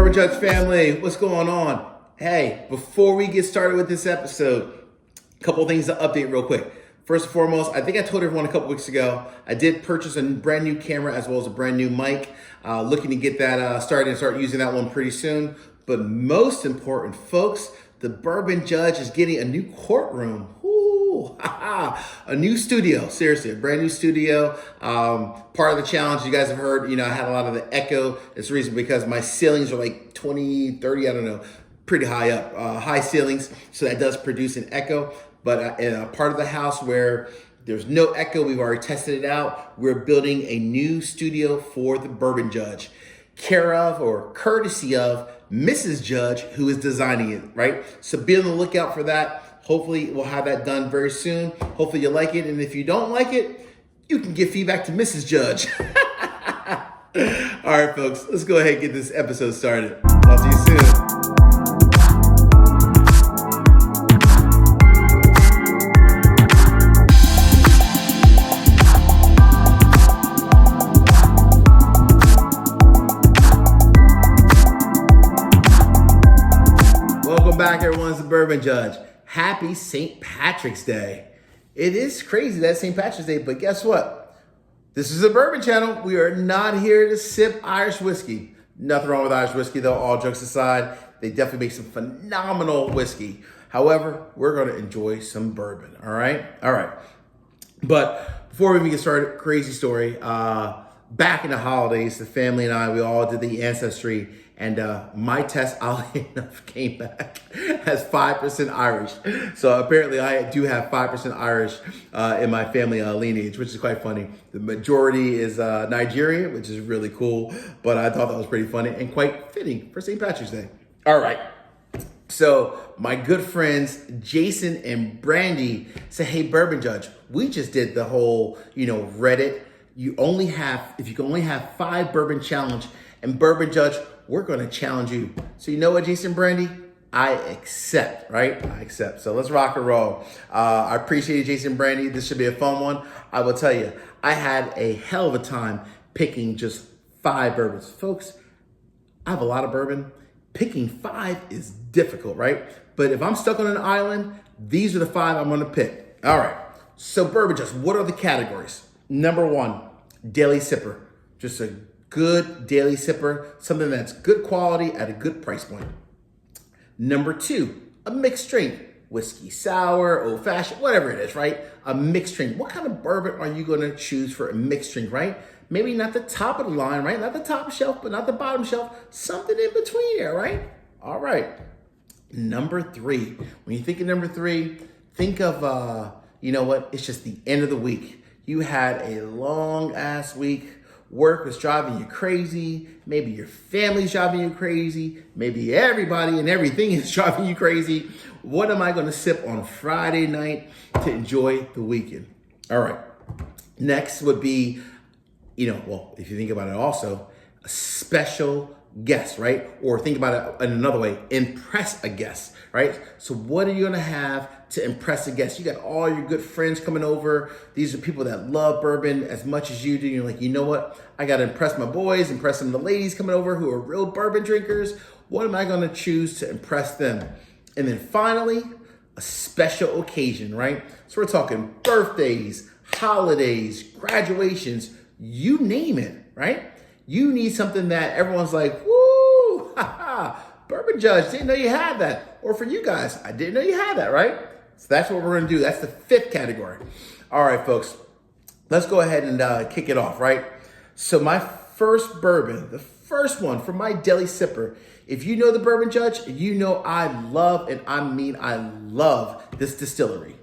Bourbon Judge family, what's going on? Hey, before we get started with this episode, a couple of things to update real quick. First and foremost, I think I told everyone a couple weeks ago, I did purchase a brand new camera as well as a brand new mic. Looking to get that started and start using that one pretty soon. But most important, folks, the Bourbon Judge is getting a new courtroom. A new studio, seriously, a brand new studio. Part of the challenge, you guys have heard, I had a lot of the echo. It's the reason because my ceilings are like 20, 30, I don't know, pretty high up, high ceilings. So that does produce an echo. But in a part of the house where there's no echo, we've already tested it out. We're building a new studio for the Bourbon Judge, care of or courtesy of Mrs. Judge, who is designing it, right? So be on the lookout for that. Hopefully we'll have that done very soon. Hopefully you like it. And if you don't like it, you can give feedback to Mrs. Judge. All right, folks, let's go ahead and get this episode started. Talk to you soon. Welcome back, everyone. It's the Bourbon Judge. Happy St. Patrick's Day. It is crazy that St. Patrick's Day, but guess what? This is a bourbon channel. We are not here to sip Irish whiskey. Nothing wrong with Irish whiskey though, all jokes aside. They definitely make some phenomenal whiskey. However, we're going to enjoy some bourbon, all right? All right. But before we even get started, crazy story. Back in the holidays, the family and I, we all did the ancestry. And my test, oddly enough, came back as 5% Irish. So apparently I do have 5% Irish in my family lineage, which is quite funny. The majority is Nigerian, which is really cool. But I thought that was pretty funny and quite fitting for St. Patrick's Day. All right. So my good friends, Jason and Brandy, said, hey, Bourbon Judge, we just did the whole, Reddit. If you can only have 5 bourbon challenge, and Bourbon Judge, we're going to challenge you. So you know what, Jason Brandy? I accept, right? I accept. So let's rock and roll. I appreciate you, Jason Brandy. This should be a fun one. I will tell you, I had a hell of a time picking just 5 bourbons. Folks, I have a lot of bourbon. Picking 5 is difficult, right? But if I'm stuck on an island, these are the 5 I'm going to pick. All right. So Bourbon Judge, what are the categories? Number 1, daily sipper. Just a good daily sipper, something that's good quality at a good price point. Number 2, a mixed drink, whiskey sour, old fashioned, whatever it is, right? A mixed drink. What kind of bourbon are you going to choose for a mixed drink, right? Maybe not the top of the line, right? Not the top shelf, but not the bottom shelf. Something in between there, right? All right. Number 3. When you think of number 3, think of, you know what? It's just the end of the week. You had a long ass week. Work was driving you crazy. Maybe your family's driving you crazy. Maybe everybody and everything is driving you crazy. What am I going to sip on Friday night to enjoy the weekend? All right. Next would be, if you think about it also, a special guest, right? Or think about it in another way, impress a guest, right? So what are you going to have to impress a guest? You got all your good friends coming over. These are people that love bourbon as much as you do. You're like, you know what? I got to impress my boys, impress some of the ladies coming over who are real bourbon drinkers. What am I going to choose to impress them? And then finally, a special occasion, right? So we're talking birthdays, holidays, graduations, you name it, right? You need something that everyone's like, woo, Bourbon Judge, didn't know you had that. Or for you guys, I didn't know you had that, right? So that's what we're going to do. That's the 5th category. All right, folks, let's go ahead and kick it off, right? So my first bourbon, the first one from my deli sipper, if you know the Bourbon Judge, you know I love, and I mean I love this distillery.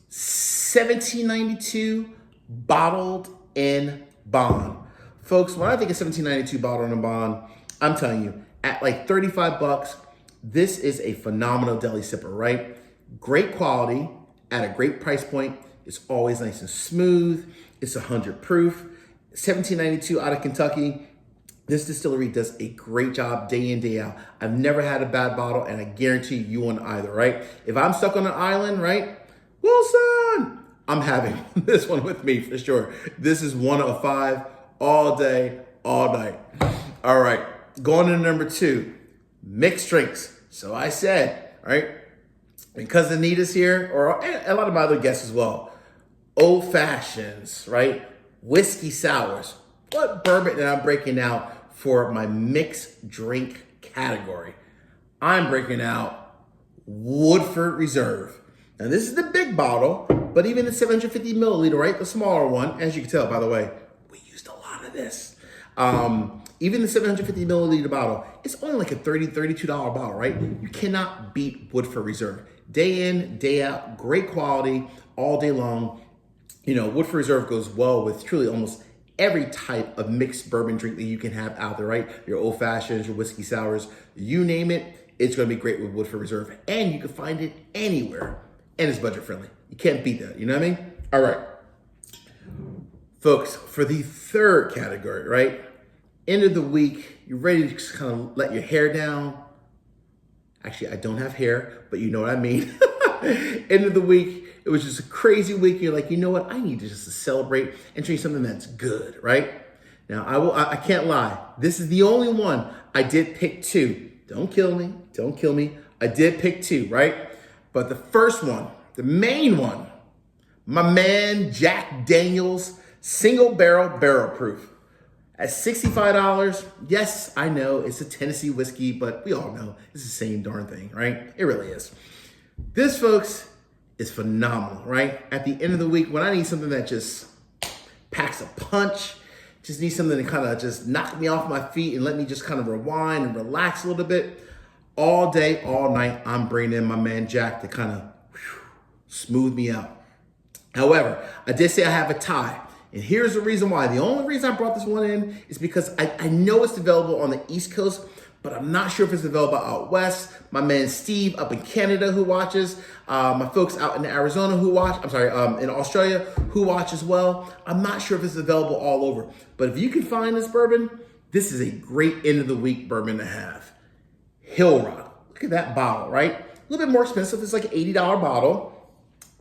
1792 bottled in bond. Folks, when I think of 1792 bottled in bond, I'm telling you, at like $35, this is a phenomenal deli sipper, right? Great quality at a great price point. It's always nice and smooth. It's 100 proof. 1792 out of Kentucky. This distillery does a great job day in, day out. I've never had a bad bottle, and I guarantee you won't either, right? If I'm stuck on an island, right? Wilson, I'm having this one with me for sure. This is one of 5 all day, all night. All right. going to number 2, mixed drinks. So I said, right, because Anita's here, or a lot of my other guests as well, old fashions, right, whiskey sours. What bourbon that I'm breaking out for my mixed drink category? I'm breaking out Woodford Reserve. Now this is the big bottle, but even the 750 milliliter, right, the smaller one, as you can tell, by the way, we used a lot of this. Even the 750 milliliter bottle, it's only like a $32 bottle, right? You cannot beat Woodford Reserve. Day in, day out, great quality, all day long. You know, Woodford Reserve goes well with truly almost every type of mixed bourbon drink that you can have out there, right? Your old fashions, your whiskey sours, you name it, it's gonna be great with Woodford Reserve. And you can find it anywhere. And it's budget friendly. You can't beat that, you know what I mean? All right. Folks, for the third category, right? End of the week, you're ready to just kind of let your hair down. Actually, I don't have hair, but you know what I mean. End of the week, it was just a crazy week. You're like, you know what? I need to just celebrate and drink something that's good, right? Now, I can't lie. This is the only one. I did pick 2. Don't kill me. Don't kill me. I did pick 2, right? But the first one, the main one, my man Jack Daniel's single barrel proof. At $65, yes, I know it's a Tennessee whiskey, but we all know it's the same darn thing, right? It really is. This, folks, is phenomenal, right? At the end of the week, when I need something that just packs a punch, just need something to kind of just knock me off my feet and let me just kind of rewind and relax a little bit, all day, all night, I'm bringing in my man Jack to kind of smooth me out. However, I did say I have a tie. And here's the reason why. The only reason I brought this one in is because I know it's available on the East Coast, but I'm not sure if it's available out west. My man Steve up in Canada who watches, my folks out in Arizona who watch, in Australia who watch as well. I'm not sure if it's available all over. But if you can find this bourbon, this is a great end of the week bourbon to have. Hill Rock. Look at that bottle, right? A little bit more expensive. It's like an $80 bottle.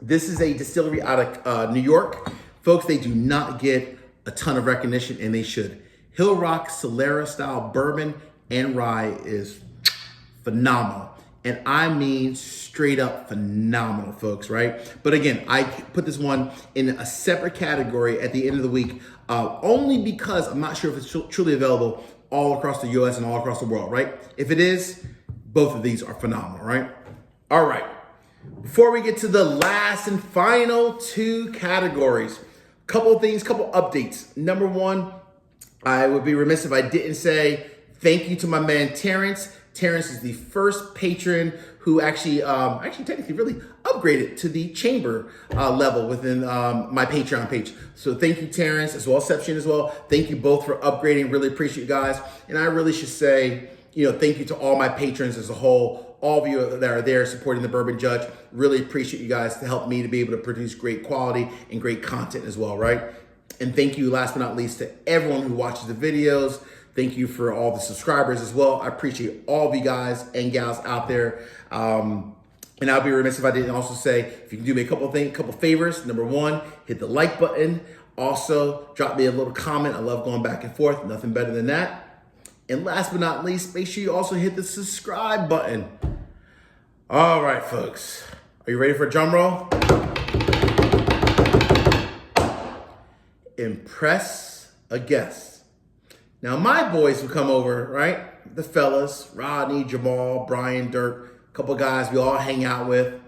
This is a distillery out of New York. Folks, they do not get a ton of recognition, and they should. Hill Rock Solera style bourbon and rye is phenomenal. And I mean straight up phenomenal, folks, right? But again, I put this one in a separate category at the end of the week, only because I'm not sure if it's truly available all across the US and all across the world, right? If it is, both of these are phenomenal, right? All right. Before we get to the last and final 2 categories, couple of things, couple updates. Number 1, I would be remiss if I didn't say thank you to my man Terrence. Terrence is the first patron who actually technically really upgraded to the chamber level within my Patreon page. So thank you, Terrence, as well as Seption as well. Thank you both for upgrading. Really appreciate you guys. And I really should say, thank you to all my patrons as a whole. All of you that are there supporting the Bourbon Judge, really appreciate you guys to help me to be able to produce great quality and great content as well, right? And thank you, last but not least, to everyone who watches the videos. Thank you for all the subscribers as well. I appreciate all of you guys and gals out there. And I'll be remiss if I didn't also say, if you can do me a couple favors. Number 1, hit the like button. Also, drop me a little comment. I love going back and forth. Nothing better than that. And last but not least, make sure you also hit the subscribe button. All right, folks. Are you ready for a drum roll? Impress a guest. Now, my boys who come over, right? The fellas, Rodney, Jamal, Brian, Dirk, a couple guys we all hang out with.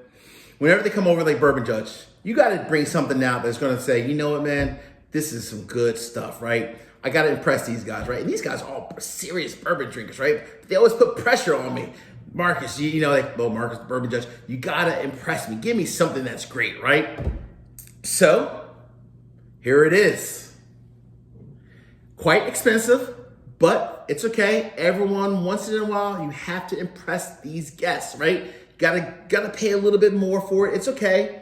Whenever they come over like Bourbon Judge, you got to bring something out that's going to say, you know what, man? This is some good stuff, right? I got to impress these guys, right? And these guys are all serious bourbon drinkers, right? But they always put pressure on me. Marcus, Marcus, the Bourbon Judge, you got to impress me. Give me something that's great, right? So, here it is. Quite expensive, but it's okay. Everyone, once in a while, you have to impress these guests, right? Gotta pay a little bit more for it. It's okay.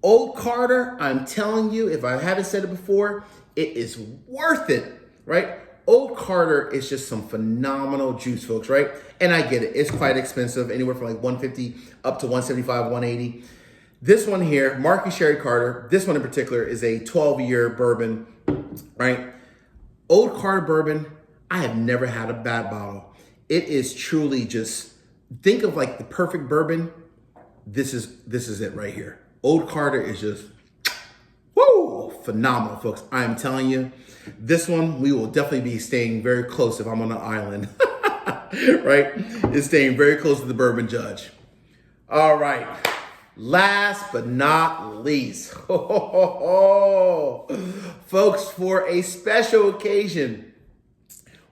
Old Carter, I'm telling you, if I haven't said it before, it is worth it, right? Old Carter is just some phenomenal juice, folks, right? And I get it. It's quite expensive, anywhere from like $150 up to $175, $180. This one here, Marquis Sherry Carter, this one in particular is a 12-year bourbon, right? Old Carter bourbon, I have never had a bad bottle. It is truly just, think of like the perfect bourbon. This is it right here. Old Carter is just, woo, phenomenal, folks. I am telling you, this one, we will definitely be staying very close if I'm on an island, right? It's staying very close to the Bourbon Judge. All right. Last but not least, folks, for a special occasion,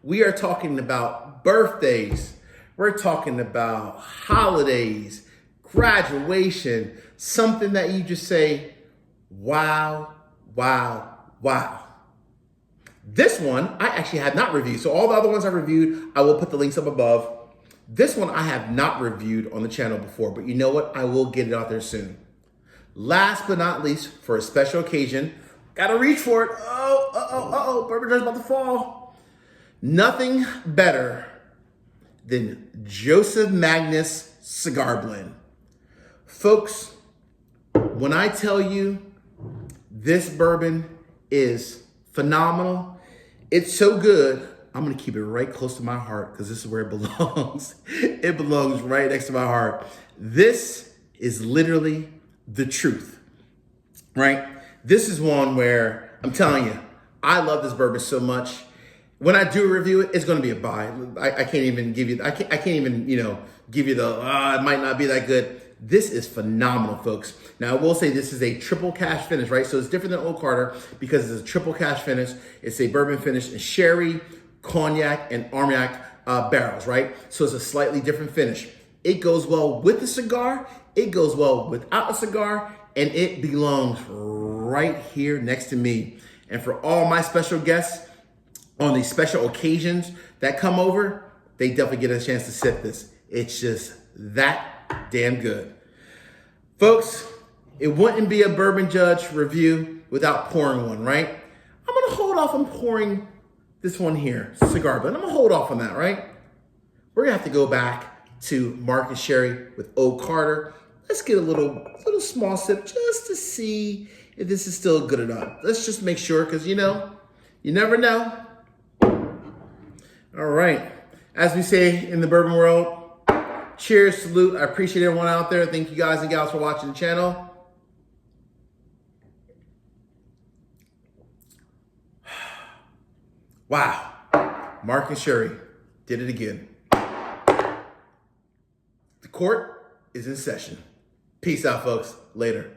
we are talking about birthdays. We're talking about holidays, graduation, something that you just say, wow, wow, wow. This one, I actually had not reviewed. So all the other ones I reviewed, I will put the links up above. This one I have not reviewed on the channel before, but you know what? I will get it out there soon. Last but not least, for a special occasion, gotta reach for it. Bourbon Judge about to fall. Nothing better than Joseph Magnus Cigar Blend. Folks, when I tell you this bourbon is phenomenal, it's so good, I'm gonna keep it right close to my heart because this is where it belongs. It belongs right next to my heart. This is literally the truth, right? This is one where I'm telling you, I love this bourbon so much. When I do a review it, it's gonna be a buy. I can't even give you, I can't even, give you the, it might not be that good. This is phenomenal, folks. Now, I will say this is a triple cash finish, right? So it's different than Old Carter because it's a triple cash finish. It's a bourbon finish in sherry, cognac, and armagnac barrels, right? So it's a slightly different finish. It goes well with the cigar, it goes well without a cigar, and it belongs right here next to me. And for all my special guests on these special occasions that come over, they definitely get a chance to sip this. It's just that damn good. Folks, it wouldn't be a Bourbon Judge review without pouring one, right? I'm gonna hold off on pouring this one here, Cigar Blend. I'm gonna hold off on that, right? We're gonna have to go back to Marcus Sherry with Old Carter. Let's get a little small sip just to see if this is still good enough. Let's just make sure, because you never know. All right, as we say in the bourbon world, cheers, salute. I appreciate everyone out there. Thank you guys and gals for watching the channel. Wow, Marcus Sherry did it again. The court is in session. Peace out, folks. Later.